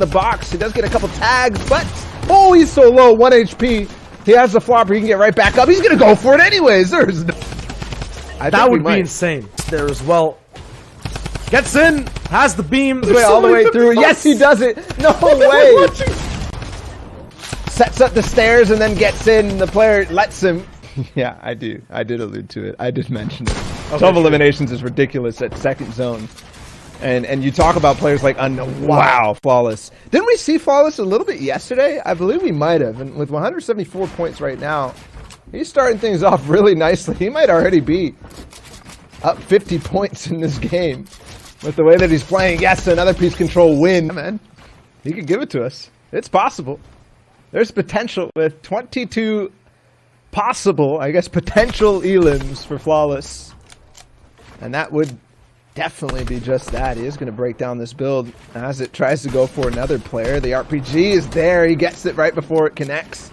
the box. He does get a couple tags, but oh, he's so low, 1 HP. He has the flopper. He can get right back up. He's gonna go for it anyways. There's no. That would be insane there as well. Gets in, has the beam. All the way through. Yes, he does it. No way. Sets up the stairs and then gets in. The player lets him. Yeah, I do. I did allude to it. I did mention it. Okay, 12 eliminations is ridiculous at second zone. And you talk about players like wow, Flawless. Didn't we see Flawless a little bit yesterday? I believe we might have. And with 174 points right now, he's starting things off really nicely. He might already be up 50 points in this game with the way that he's playing. Yes, another piece control win. Man, he could give it to us. It's possible. There's potential with 22 possible, I guess, potential elims for Flawless. And that would definitely be just that. He is going to break down this build as it tries to go for another player. The RPG is there. He gets it right before it connects.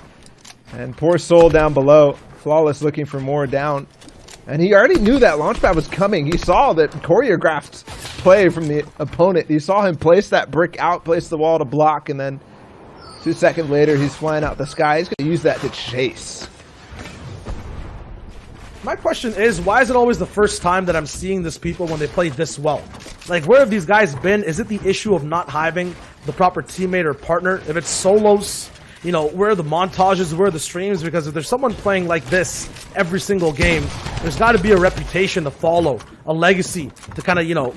And poor soul down below. Flawless looking for more down. And he already knew that launchpad was coming. He saw that choreographed play from the opponent. He saw him place that brick out, place the wall to block, and then 2 seconds later, he's flying out the sky. He's going to use that to chase. My question is, why is it always the first time that I'm seeing this people when they play this well? Like, where have these guys been? Is it the issue of not having the proper teammate or partner? If it's solos, you know, where are the montages, where are the streams? Because if there's someone playing like this every single game, there's got to be a reputation to follow, a legacy to kind of, you know,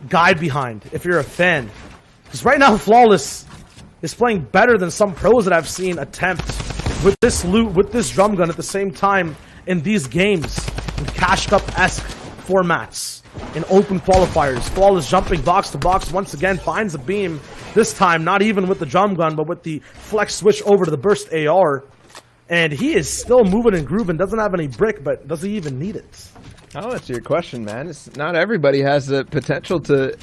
guide behind if you're a fan. Because right now, Flawless is playing better than some pros that I've seen attempt with this loot, with this drum gun at the same time in these games, in Cash Cup-esque formats, in open qualifiers. Flawless jumping box to box once again, finds a beam. This time, not even with the drum gun, but with the flex switch over to the burst AR. And he is still moving and grooving, doesn't have any brick, but does he even need it? I'll answer your question, man. It's not everybody has the potential to,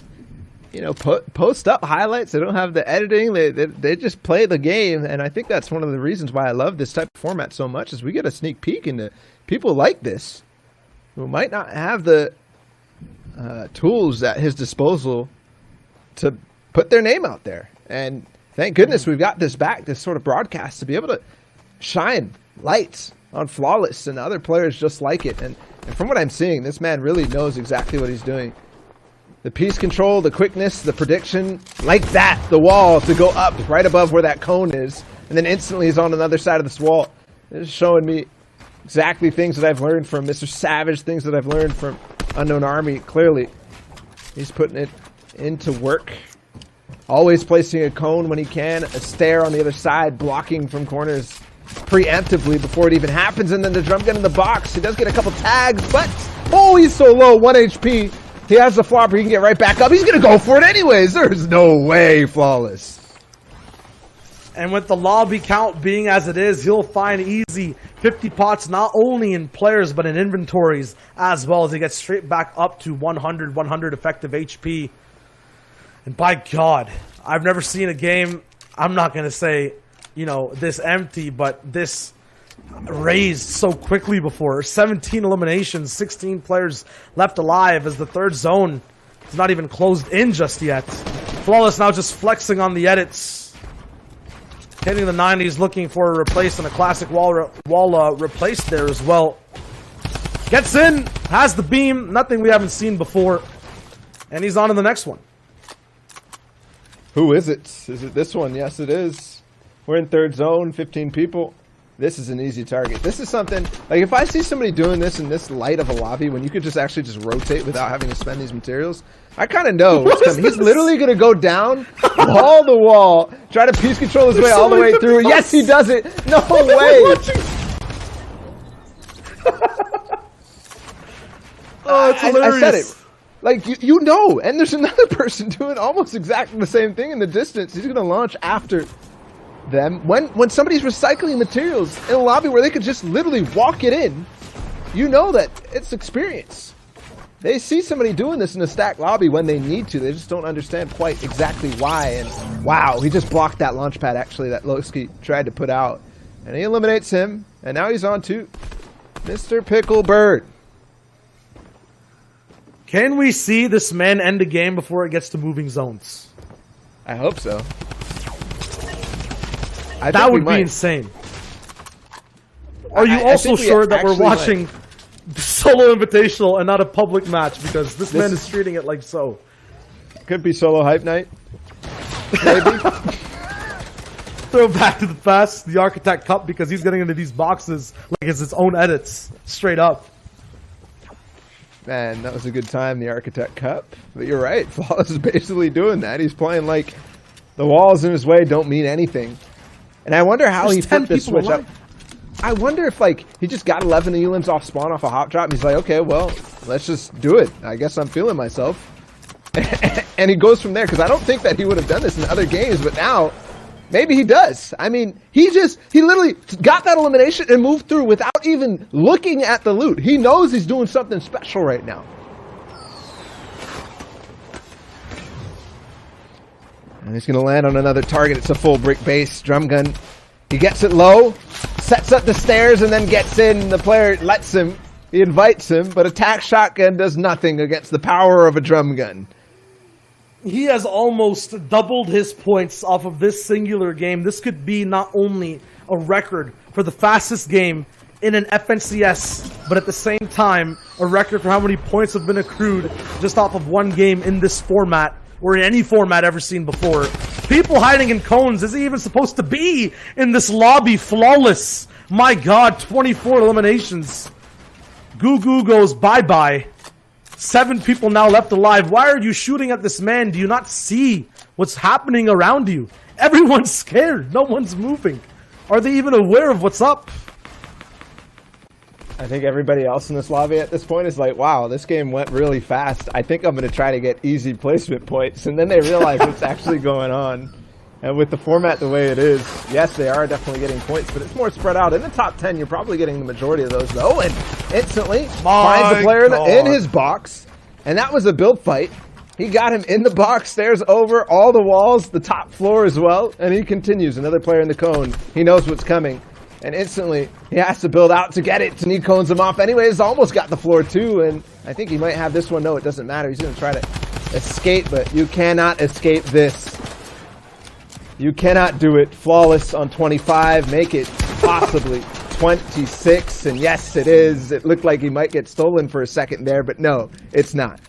you know, post up highlights. They don't have the editing. They just play the game, and I think that's one of the reasons why I love this type of format so much, is we get a sneak peek into people like this who might not have the tools at his disposal to put their name out there. And thank goodness we've got this back, this sort of broadcast, to be able to shine lights on Flawless and other players just like it. And from what I'm seeing, this man really knows exactly what he's doing. The piece control, the quickness, the prediction, like that, the wall to go up right above where that cone is, and then instantly he's on another side of this wall. This is showing me exactly things that I've learned from Mr. Savage, things that I've learned from Unknown Army. Clearly, he's putting it into work. Always placing a cone when he can, a stair on the other side, blocking from corners preemptively before it even happens, and then the drum gun in the box. He does get a couple tags, but oh, he's so low, 1 HP. He has the flopper. He can get right back up. He's going to go for it anyways. There's no way, Flawless. And with the lobby count being as it is, he'll find easy 50 pots, not only in players, but in inventories as well, as he gets straight back up to 100 effective HP. And by God, I've never seen a game, I'm not going to say, you know, this empty, but this raised so quickly before. 17 eliminations, 16 players left alive, as the third zone is not even closed in just yet. Flawless now just flexing on the edits. Hitting the 90s, looking for a replace, and a classic wall replaced there as well. Gets in, has the beam, nothing we haven't seen before. And he's on to the next one. Who is it? Is it this one? Yes, it is. We're in third zone, 15 people. This is an easy target. This is something, like if I see somebody doing this in this light of a lobby, when you could just actually just rotate without having to spend these materials, I kind of know what's coming. He's literally going to go down, wall the wall, try to piece control his way all the way through. Yes, he does it. No way. Oh, it's hilarious. I said it. Like, you know, and there's another person doing almost exactly the same thing in the distance. He's going to launch after them. When somebody's recycling materials in a lobby where they could just literally walk it in, you know that it's experience. They see somebody doing this in a stacked lobby when they need to. They just don't understand quite exactly why. And wow, he just blocked that launch pad, actually, that Lowski tried to put out. And he eliminates him. And now he's on to Mr. Picklebird. Can we see this man end the game before it gets to moving zones? I hope so. That would be insane. Are you also sure that we're watching the solo invitational and not a public match? Because this man is treating it like so. Could be solo hype night. Maybe. Throw back to the past, the Architect Cup, because he's getting into these boxes like it's his own edits. Straight up. Man, that was a good time, the Architect Cup. But you're right, Flawless is basically doing that. He's playing like the walls in his way don't mean anything. And I wonder how he flipped this switch up. I wonder if, like, he just got 11 elims off spawn off a hop drop, and he's like, okay, well, let's just do it. I guess I'm feeling myself. And he goes from there, because I don't think that he would have done this in other games, but now, maybe he does. I mean, he literally got that elimination and moved through without even looking at the loot. He knows he's doing something special right now. And he's going to land on another target. It's a full brick base drum gun. He gets it low, sets up the stairs, and then gets in. The player lets him. He invites him, but attack shotgun does nothing against the power of a drum gun. He has almost doubled his points off of this singular game. This could be not only a record for the fastest game in an FNCS, but at the same time, a record for how many points have been accrued just off of one game in this format, or in any format ever seen before. People hiding in cones. Is he even supposed to be in this lobby? Flawless. My God, 24 eliminations. Goo Goo goes bye-bye. 7 people now left alive. Why are you shooting at this man? Do you not see what's happening around you? Everyone's scared. No one's moving. Are they even aware of what's up? I think everybody else in this lobby at this point is like, wow, this game went really fast. I think I'm going to try to get easy placement points. And then they realize what's actually going on. And with the format the way it is, yes, they are definitely getting points, but it's more spread out. In the top 10, you're probably getting the majority of those, though. And instantly finds the player in his box. And that was a build fight. He got him in the box, stairs over all the walls, the top floor as well. And he continues. Another player in the cone. He knows what's coming. And instantly, he has to build out to get it. And he cones him off anyways. Almost got the floor, too. And I think he might have this one. No, it doesn't matter. He's going to try to escape, but you cannot escape this. You cannot do it. Flawless on 25. Make it possibly 26. And yes, it is. It looked like he might get stolen for a second there, but no, it's not.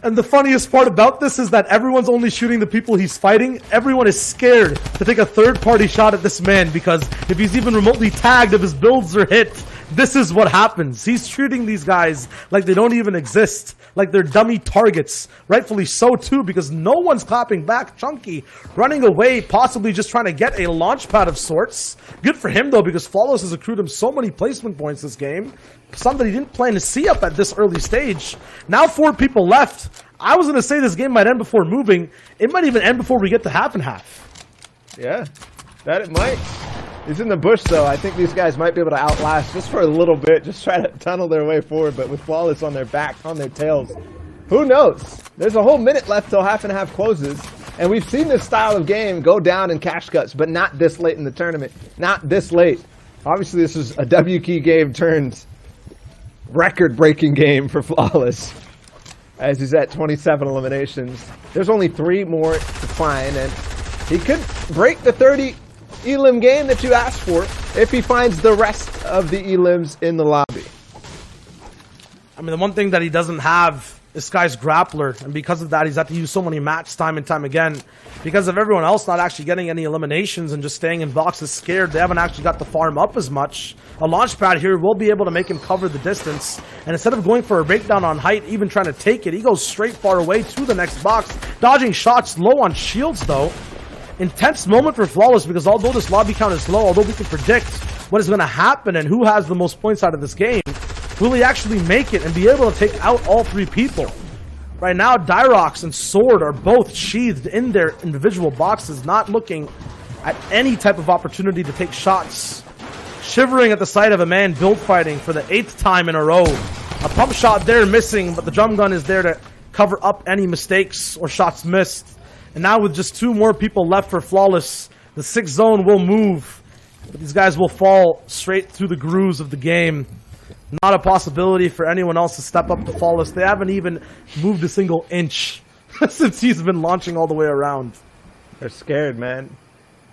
And the funniest part about this is that everyone's only shooting the people he's fighting. Everyone is scared to take a third-party shot at this man, because if he's even remotely tagged, if his builds are hit, this is what happens. He's treating these guys like they don't even exist, like they're dummy targets. Rightfully so, too, because no one's clapping back. Chunky running away, possibly just trying to get a launch pad of sorts. Good for him, though, because Flawless has accrued him so many placement points this game. Something he didn't plan to see up at this early stage. Now 4 people left. I was going to say this game might end before moving. It might even end before we get to half and half. Yeah, that it might. He's in the bush, though. I think these guys might be able to outlast just for a little bit. Just try to tunnel their way forward, but with Flawless on their back, on their tails. Who knows? There's a whole minute left till half and half closes. And we've seen this style of game go down in cash cuts, but not this late in the tournament. Not this late. Obviously, this is a W key game turns record-breaking game for Flawless, as he's at 27 eliminations. There's only 3 more to find, and he could break the 30 elim game that you asked for if he finds the rest of the elims in the lobby. I mean, the one thing that he doesn't have, this guy's grappler, and because of that, he's had to use so many mats time and time again. Because of everyone else not actually getting any eliminations and just staying in boxes scared, they haven't actually got the farm up as much. A launch pad here will be able to make him cover the distance, and instead of going for a breakdown on height, even trying to take it, he goes straight far away to the next box, dodging shots low on shields, though. Intense moment for Flawless, because although this lobby count is low, although we can predict what is going to happen and who has the most points out of this game, will he actually make it and be able to take out all 3 people? Right now, Dyrox and Sword are both sheathed in their individual boxes, not looking at any type of opportunity to take shots. Shivering at the sight of a man build fighting for the 8th time in a row. A pump shot there missing, but the drum gun is there to cover up any mistakes or shots missed. And now with just 2 more people left for Flawless, the 6th zone will move. But these guys will fall straight through the grooves of the game. Not a possibility for anyone else to step up to Flawless. They haven't even moved a single inch since he's been launching all the way around. They're scared, man.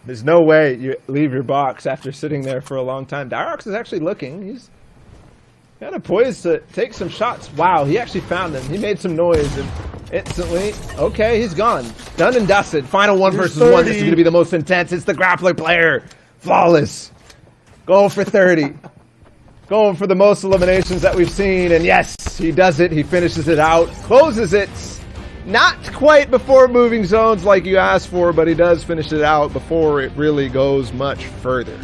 There's no way you leave your box after sitting there for a long time. Dyrox is actually looking. He's kind of poised to take some shots. Wow, he actually found him. He made some noise and instantly, okay, he's gone. Done and dusted. Final 1 versus 1. This is going to be the most intense. It's the grappler player. Flawless. Going for 30. Going for the most eliminations that we've seen. And yes, he does it. He finishes it out. Closes it. Not quite before moving zones like you asked for, but he does finish it out before it really goes much further.